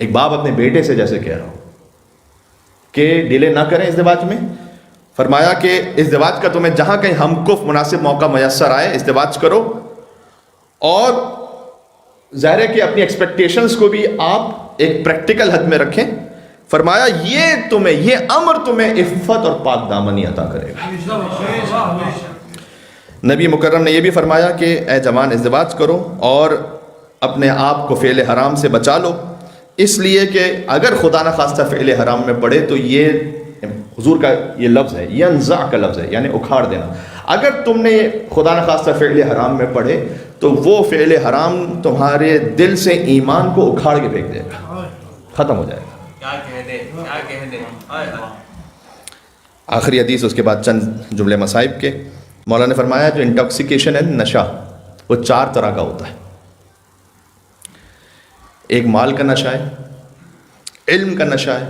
ایک باپ اپنے بیٹے سے جیسے کہہ رہا ہو کہ ڈیلے نہ کریں ازدواج میں. فرمایا کہ ازدواج کا تمہیں جہاں کہیں ہم کف مناسب موقع میسر آئے ازدواج کرو, اور ظاہر ہے کہ اپنی ایکسپیکٹیشنز کو بھی آپ ایک پریکٹیکل حد میں رکھیں. فرمایا یہ امر تمہیں عفت اور پاک دامنی عطا کرے گا. نبی مکرم نے یہ بھی فرمایا کہ اے جوان ازدواج کرو اور اپنے آپ کو فعل حرام سے بچا لو, اس لیے کہ اگر خدا نخواستہ فعل حرام میں پڑے تو یہ حضور کا یہ لفظ ہے, یہ انزع کا لفظ ہے, یعنی اکھاڑ دینا. اگر تم نے خدا نخواستہ فعل حرام میں پڑے تو وہ فعل حرام تمہارے دل سے ایمان کو اکھاڑ کے پھینک دے گا, ختم ہو جائے گا. آخری حدیث, اس کے بعد چند جملے مصائب کے. مولا نے فرمایا جو انٹاکسیکیشن ہے, نشہ, وہ 4 طرح کا ہوتا ہے. ایک مال کا نشہ ہے, علم کا نشہ ہے,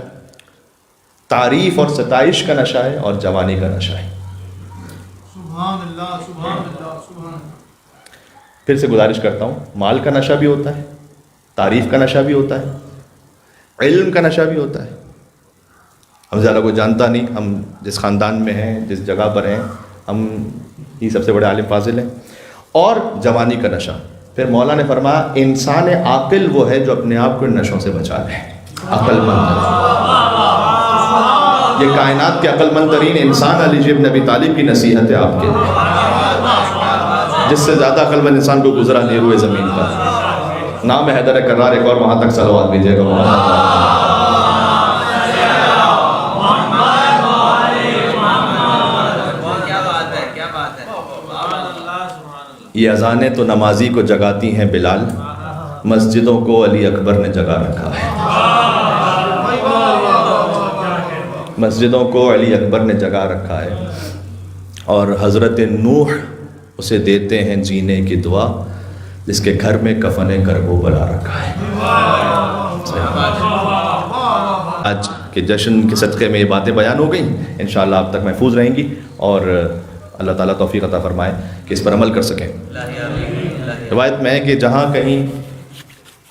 تعریف اور ستائش کا نشہ ہے, اور جوانی کا نشہ ہے. سبحان اللہ سبحان اللہ سبحان اللہ. پھر سے گزارش کرتا ہوں, مال کا نشہ بھی ہوتا ہے, تعریف کا نشہ بھی ہوتا ہے, علم کا نشہ بھی ہوتا ہے. ہم زیادہ کوئی جانتا نہیں, ہم جس خاندان میں ہیں, جس جگہ پر ہیں, ہم ہی سب سے بڑے عالم فاضل ہیں. اور جوانی کا نشہ. پھر مولا نے فرمایا انسان عاقل وہ ہے جو اپنے آپ کو ان نشوں سے بچا لے, عقل مند ہے. یہ کائنات کے عقل مند ترین انسان علی بن ابی طالب کی نصیحت ہے آپ کے لیے, جس سے زیادہ عقل مند انسان کو گزرا نہیں روئے زمین پر. نام ہے حیدر کرار, ایک اور وہاں تک صلوات بھیجیے گا. یہ اذانیں تو نمازی کو جگاتی ہیں بلال, مسجدوں کو علی اکبر نے جگا رکھا ہے. مسجدوں کو علی اکبر نے جگا رکھا ہے, اور حضرت نوح اسے دیتے ہیں جینے کی دعا جس کے گھر میں کفن کربو بلا رکھا ہے. آج کے جشن کے صدقے میں یہ باتیں بیان ہو گئیں, انشاءاللہ آپ تک محفوظ رہیں گی, اور اللہ تعالیٰ توفیق عطا فرمائے کہ اس پر عمل کر سکیں. روایت میں ہے کہ جہاں کہیں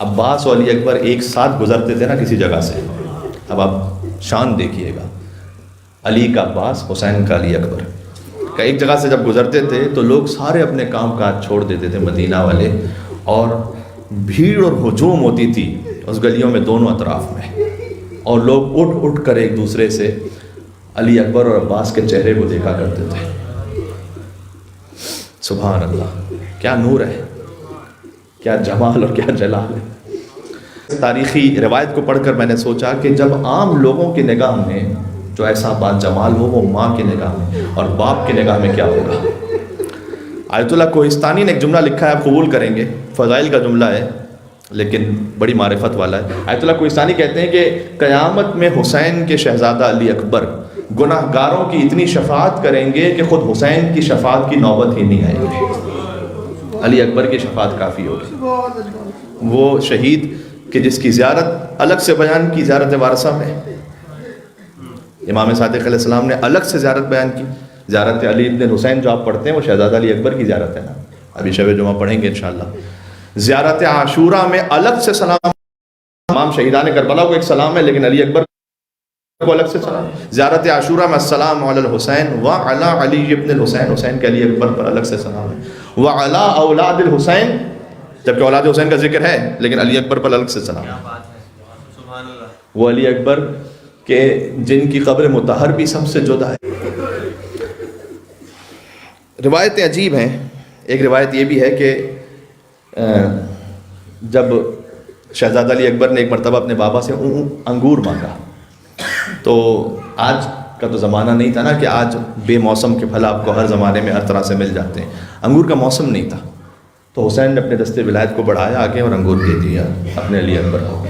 عباس اور علی اکبر ایک ساتھ گزرتے تھے نا کسی جگہ سے, اب آپ شان دیکھیے گا, علی کا عباس, حسین کا علی اکبر, کہ ایک جگہ سے جب گزرتے تھے تو لوگ سارے اپنے کام کاج چھوڑ دیتے تھے مدینہ والے, اور بھیڑ اور ہجوم ہوتی تھی اس گلیوں میں دونوں اطراف میں, اور لوگ اٹھ اٹھ کر ایک دوسرے سے علی اکبر اور عباس کے چہرے کو دیکھا کرتے تھے. سبحان اللہ, کیا نور ہے, کیا جمال اور کیا جلال ہے. تاریخی روایت کو پڑھ کر میں نے سوچا کہ جب عام لوگوں کی نگاہ میں جو ایسا بات جمال ہو وہ ماں کی نگاہ میں اور باپ کی نگاہ میں کیا ہوگا. آیت اللہ کوہستانی نے ایک جملہ لکھا ہے, آپ قبول کریں گے, فضائل کا جملہ ہے لیکن بڑی معرفت والا ہے. آیت اللہ کوہستانی کہتے ہیں کہ قیامت میں حسین کے شہزادہ علی اکبر گناہ گاروں کی اتنی شفاعت کریں گے کہ خود حسین کی شفاعت کی نوبت ہی نہیں آئے گی. علی اکبر کی شفاعت کافی ہوگی. وہ شہید کہ جس کی زیارت الگ سے بیان کی, زیارت وارثہ میں امام صادق علیہ السلام نے الگ سے زیارت بیان کی. زیارت علی ابن حسین جو آپ پڑھتے ہیں وہ شہزادہ علی اکبر کی زیارت ہے نا, ابھی شب جمعہ پڑھیں گے انشاءاللہ. زیارت عاشورہ میں الگ سے سلام, تمام شہیدان کربلا کو ایک سلام ہے لیکن علی اکبر کو الگ سے سلام. زیارت عاشورہ میں السلام علی الحسین وعلی علی ابن الحسین, حسین کے علی اکبر پر الگ سے سلام ہے. وعلی اولاد الحسین, جبکہ اولاد حسین کا ذکر ہے لیکن علی اکبر پر الگ سے سلام. وہ علی اکبر کہ جن کی قبر مطہر بھی سب سے جدا ہے. روایتیں عجیب ہیں. ایک روایت یہ بھی ہے کہ جب شہزادہ علی اکبر نے ایک مرتبہ اپنے بابا سے انگور مانگا, تو آج کا تو زمانہ نہیں تھا نا کہ آج بے موسم کے پھل آپ کو ہر زمانے میں ہر طرح سے مل جاتے ہیں. انگور کا موسم نہیں تھا, تو حسین نے اپنے دستے ولایت کو بڑھایا آگے اور انگور دے دیا اپنے علی اکبر کو.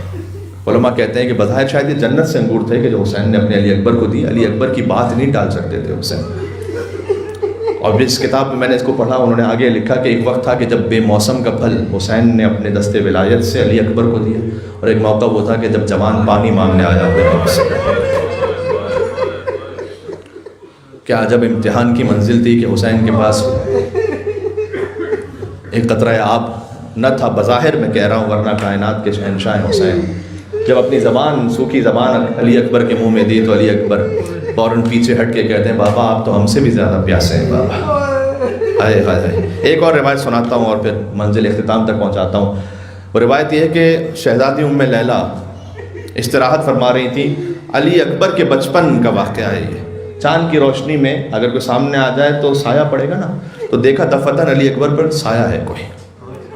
علماء کہتے ہیں کہ بظاہر شاید یہ جنت سے انگور تھے کہ جو حسین نے اپنے علی اکبر کو دی. علی اکبر کی بات نہیں ٹال سکتے تھے حسین. اور جس کتاب میں نے اس کو پڑھا انہوں نے آگے لکھا کہ ایک وقت تھا کہ جب بے موسم کا پھل حسین نے اپنے دستے ولایت سے علی اکبر کو دیا, اور ایک موقع وہ تھا کہ جب جوان پانی مانگنے آیا اپنے باپ سے. کیا عجب امتحان کی منزل تھی کہ حسین کے پاس ایک قطرہ آب نہ تھا. بظاہر میں کہہ رہا ہوں, ورنہ کائنات کے شہنشاہ حسین جب اپنی زبان, سوکھی زبان علی اکبر کے منہ میں دی تو علی اکبر فوراً پیچھے ہٹ کے کہتے ہیں بابا آپ تو ہم سے بھی زیادہ پیاسے ہیں بابا. ہائے ہائے ہائے. ایک اور روایت سناتا ہوں اور پھر منزل اختتام تک پہنچاتا ہوں. وہ روایت یہ ہے کہ شہزادی ام لیلہ استراحت فرما رہی تھی. علی اکبر کے بچپن کا واقعہ ہے یہ. چاند کی روشنی میں اگر کوئی سامنے آ جائے تو سایہ پڑے گا نا, تو دیکھا دفتن علی اکبر پر سایہ ہے کوئی,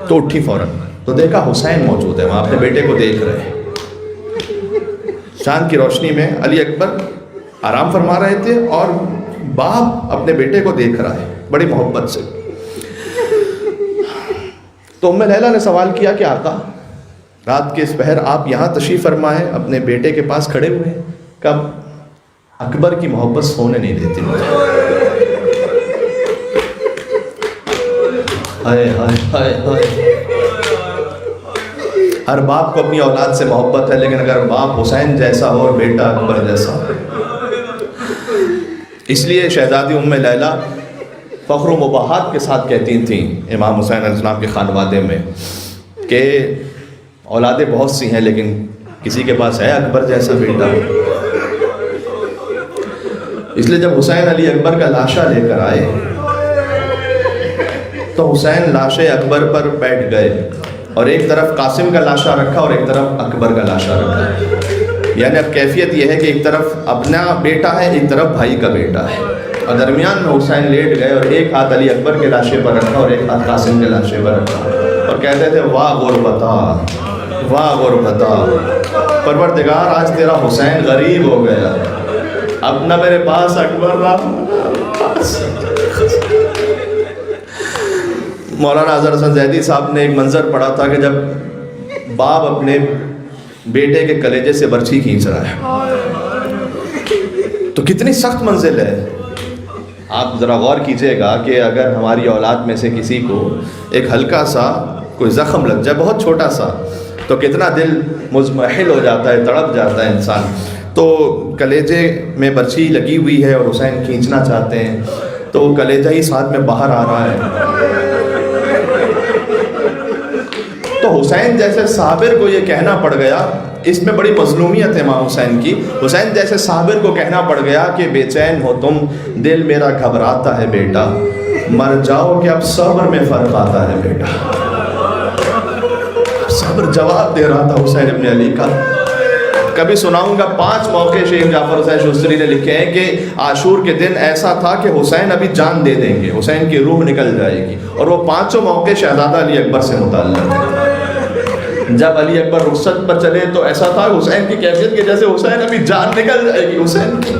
تو اٹھی فوراً, تو دیکھا حسین موجود ہے وہاں, اپنے بیٹے کو دیکھ رہے ہیں. چاند کی روشنی میں علی اکبر آرام فرما رہے تھے اور باپ اپنے بیٹے کو دیکھ رہا ہے بڑی محبت سے. تو ام لیلہ نے سوال کیا کہ آقا رات کے اس پہر آپ یہاں تشریف فرما ہے, اپنے بیٹے کے پاس کھڑے ہوئے ہیں, کب اکبر کی محبت سونے نہیں دیتی مجھے. ہائے ہائے ہائے ہائے. ہر باپ کو اپنی اولاد سے محبت ہے, لیکن اگر باپ حسین جیسا ہو اور بیٹا اکبر جیسا ہو. اس لیے شہزادی ام لیلہ فخر و مباحات کے ساتھ کہتی تھیں امام حسین علیہ السلام کے خانوادے میں کہ اولادیں بہت سی ہیں لیکن کسی کے پاس ہے اکبر جیسا بیٹا. اس لیے جب حسین علی اکبر کا لاشا لے کر آئے تو حسین لاش اکبر پر بیٹھ گئے, اور ایک طرف قاسم کا لاشا رکھا اور ایک طرف اکبر کا لاشا رکھا. یعنی اب کیفیت یہ ہے کہ ایک طرف اپنا بیٹا ہے, ایک طرف بھائی کا بیٹا ہے, اور درمیان میں حسین لیٹ گئے اور ایک ہاتھ علی اکبر کے لاشے پر رکھا اور ایک ہاتھ قاسم کے لاشے پر رکھا, اور کہتے تھے واہ غربتا واہ غربتا, پروردگار آج تیرا حسین غریب ہو گیا, اب نہ میرے پاس اکبر رہا. مولانا اظہر حسن زیدی صاحب نے ایک منظر پڑھا تھا کہ جب باپ اپنے بیٹے کے کلیجے سے برچھی کھینچ رہا ہے, تو کتنی سخت منزل ہے. آپ ذرا غور کیجئے گا کہ اگر ہماری اولاد میں سے کسی کو ایک ہلکا سا کوئی زخم لگ جائے, بہت چھوٹا سا, تو کتنا دل مزمحل ہو جاتا ہے, تڑپ جاتا ہے انسان. تو کلیجے میں برچھی لگی ہوئی ہے اور حسین کھینچنا چاہتے ہیں, تو کلیجہ ہی ساتھ میں باہر آ رہا ہے. تو حسین جیسے صابر کو یہ کہنا پڑ گیا, اس میں بڑی مظلومیت ہے امام حسین کی. حسین جیسے صابر کو کہنا پڑ گیا کہ بے چین ہو تم, دل میرا گھبراتا ہے بیٹا, مر جاؤ کہ اب صبر میں فرق آتا ہے بیٹا. صبر جواب دے رہا تھا حسین ابن علی کا. کبھی سناؤں گا 5 موقع شیخ جعفر حسین شوستری نے لکھے ہیں کہ عاشور کے دن ایسا تھا کہ حسین ابھی جان دے دیں گے, حسین کی روح نکل جائے گی, اور وہ 5 موقع شہزادہ علی اکبر سے متعلق ہیں. جب علی اکبر رخصت پر چلے تو ایسا تھا حسین کی کیفیت کہ جیسے حسین ابھی جان نکل جائے گی حسین کی.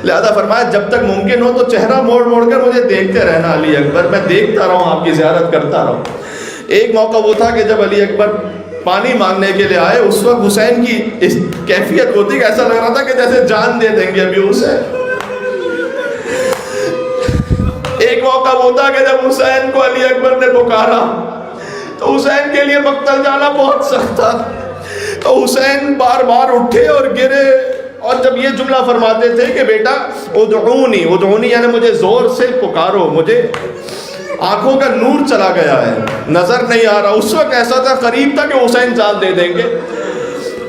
لہذا فرمایا جب تک ممکن ہو تو چہرہ موڑ موڑ کر مجھے دیکھتے رہنا علی اکبر، میں دیکھتا رہوں، آپ کی زیارت کرتا رہوں۔ ایک موقع وہ تھا کہ جب علی اکبر پانی مانگنے کے لیے آئے، اس وقت حسین کی اس کیفیت ہوتی کہ ایسا لگ رہا تھا کہ جیسے جان دے دیں گے ابھی حسین۔ ایک موقع وہ تھا کہ جب حسین کو علی اکبر نے پکارا تو حسین کے لیے مقتل جانا بہت سخت تھا، تو حسین بار بار اٹھے اور گرے، اور جب یہ جملہ فرماتے تھے کہ بیٹا ادعونی، ادعونی یعنی مجھے زور سے پکارو، مجھے آنکھوں کا نور چلا گیا ہے، نظر نہیں آ رہا۔ اس وقت ایسا تھا، قریب تھا کہ حسین جان دے دیں گے۔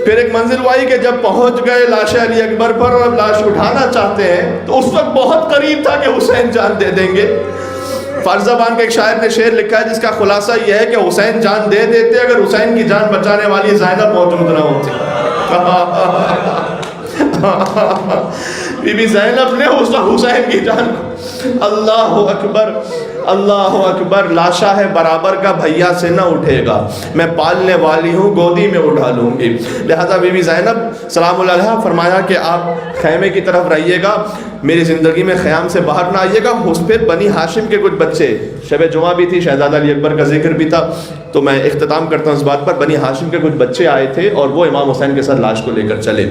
پھر ایک منزل آئی کہ جب پہنچ گئے لاش علی اکبر پر اور لاش اٹھانا چاہتے ہیں، تو اس وقت بہت قریب تھا کہ حسین جان دے دیں گے۔ فارس زبان کے ایک شاعر نے شعر لکھا ہے جس کا خلاصہ یہ ہے کہ حسین جان دے دیتے اگر حسین کی جان بچانے والی زینب موجود نہ ہوتی۔ بی بی زینب نے حسین کی جان کو، اللہ اکبر اللہ اکبر، لاشا ہے برابر کا بھیا سے نہ اٹھے گا، میں پالنے والی ہوں گودی میں اٹھا لوں گی۔ لہذا بی بی زینب سلام اللہ علیہا فرمایا کہ آپ خیمے کی طرف رہیے گا، میری زندگی میں خیام سے باہر نہ آئیے گا۔ پھر بنی ہاشم کے کچھ بچے، شب جمعہ بھی تھی، شہزادہ علی اکبر کا ذکر بھی تھا، تو میں اختتام کرتا ہوں اس بات پر۔ بنی ہاشم کے کچھ بچے آئے تھے اور وہ امام حسین کے ساتھ لاش کو لے کر چلے۔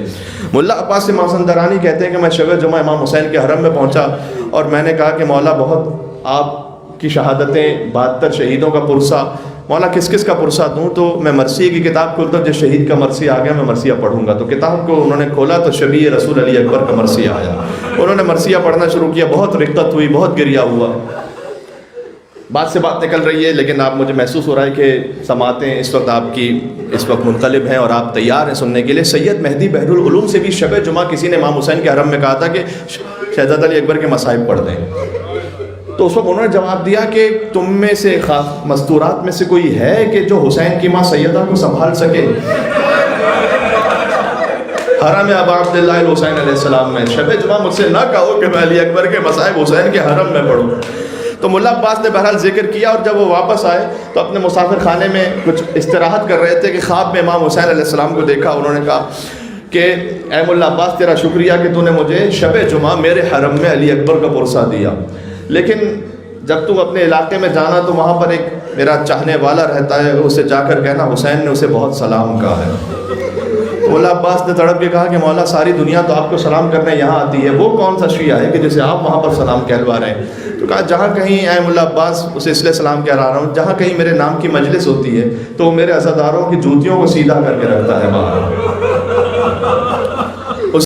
ملا عباس مازندرانی کہتے ہیں کہ میں شب جمعہ امام حسین کے حرم میں پہنچا اور میں نے کہا کہ مولا بہت آپ کی شہادتیں، 72 شہیدوں کا پرسہ، مولا کس کس کا پرسہ دوں؟ تو میں مرثیے کی کتاب کھولتا ہوں، جس شہید کا مرثیہ آ گیا میں مرثیہ پڑھوں گا۔ تو کتاب کو انہوں نے کھولا تو شبیہ رسول علی اکبر کا مرثیہ آیا، انہوں نے مرثیہ پڑھنا شروع کیا، بہت رقت ہوئی، بہت گریہ ہوا۔ بات سے بات نکل رہی ہے، لیکن آپ مجھے محسوس ہو رہا ہے کہ سماعتیں اس وقت آپ کی اس وقت منقلب ہیں اور آپ تیار ہیں سننے کے لیے۔ سید مہدی بحر العلوم سے بھی شب جمعہ کسی نے امام حسین کے حرم میں کہا تھا کہ شہزادہ علی اکبر کے مصائب پڑھ دیں، تو اس وقت انہوں نے جواب دیا کہ تم میں سے مستورات میں سے کوئی ہے کہ جو حسین کی ماں سیدہ کو سنبھال سکے؟ حرم ابا عبداللہ الحسین علیہ السلام میں شب جمعہ مجھ سے نہ کہو کہ میں علی اکبر کے مصائب حسین کے حرم میں پڑھوں۔ تو ملا عباس نے بہرحال ذکر کیا، اور جب وہ واپس آئے تو اپنے مسافر خانے میں کچھ استراحت کر رہے تھے کہ خواب میں امام حسین علیہ السلام کو دیکھا۔ انہوں نے کہا کہ اے ملا عباس تیرا شکریہ کہ تو نے مجھے شب جمعہ میرے حرم میں علی اکبر کا پرسہ دیا، لیکن جب تو اپنے علاقے میں جانا تو وہاں پر ایک میرا چاہنے والا رہتا ہے، اسے جا کر کہنا حسین نے اسے بہت سلام کہا ہے۔ مولا عباس نے تڑپ کے کہا کہ مولا ساری دنیا تو آپ کو سلام کرنے یہاں آتی ہے، وہ کون سا شیعہ ہے کہ جسے آپ وہاں پر سلام کہلوا رہے ہیں؟ تو کہا جہاں کہیں اے مولا عباس اسے اس لیے سلام کہلا رہا ہوں، جہاں کہیں میرے نام کی مجلس ہوتی ہے تو وہ میرے عزاداروں کی جوتیوں کو سیدھا کر کے رکھتا ہے باہر۔